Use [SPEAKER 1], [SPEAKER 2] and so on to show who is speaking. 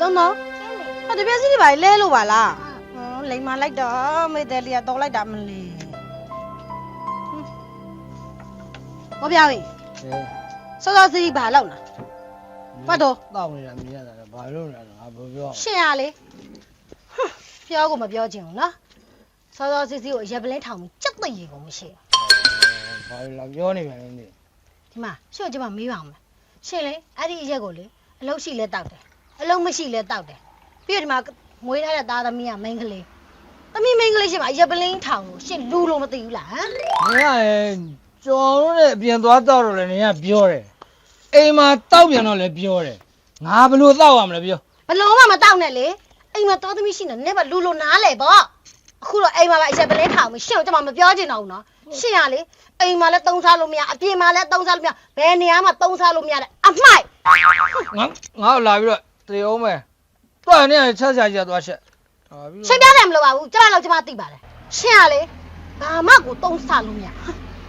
[SPEAKER 1] သုံးတပြည့်စီးဒီပါလဲလို့ပါလားလိမ်မလိုက်တော့မေတယ်လီကတော့လိုက်တာမလဲဘောပြောင်းရင်စောစောစီးဘာလောက်လားဘာတော့
[SPEAKER 2] တောက်နေတာမြင်ရတာဘာလို့လဲငါပြော
[SPEAKER 1] ရှင်ရလေပြောကိုမပြောချင်ဘူးနော်စောစောစီးစီးကိုရက်ပလင်းထောင်ပြီးကြက်သိရေကုန်မရှိ
[SPEAKER 2] ဘာလို့လာပြောနေပြန်လဲနေ
[SPEAKER 1] ဒီမှာရှေ့ကျမမေးပါအောင်ရှင်လေအဲ့ဒီရက်ကိုလေအလုံးရှိလဲတောက်တယ်အလုံးမရှိလဲတောက်တယ်ပြီးတော့ဒီမှာမွေးထားတဲ့သားသမီးကမိန်းကလေးသမီးမိန်းကလေးရှင်မှာရက်ပလင်းထောင်လို့ရှင်လူလို့မသိဘူးလားဟမ်
[SPEAKER 2] နေရကျော်လို့နဲ့အပြင်သွားတောက်တော့လေနေရပြောတယ်အိမ်မှာတောက်ပြန်တော့လည်းပြောတယ်ငါဘလို့တောက်ရမလဲပြော
[SPEAKER 1] ဘလုံးမတောက်နဲ့လေအိမ်မှာသားသမီးရှိနေနေပါလူလို့နားလေပေါ့အခုတော့အိမ်မှာပဲရက်ပလင်းထောင်ပြီးရှင်ကိုကျမမပြောချင်တော့ဘူးနော်ရှင်ရလေအိမ်မှာလည်းသုံးစားလို့မရအပြင်မှာလည်းသုံးစားလို့မရဘယ်နေရာမှာသုံးစားလို့မရတဲ့အမိုက်
[SPEAKER 2] ငါလာပြီးတော့တေအောင်မယ်တွားနေချက်ချာချာသွားချက်
[SPEAKER 1] ရှင်ပြတယ်မလို့ပါဘူးကျမတော့ကျမသိပါတယ်ရှင်ရလေဘာမှကိုသုံးစားလို့မရ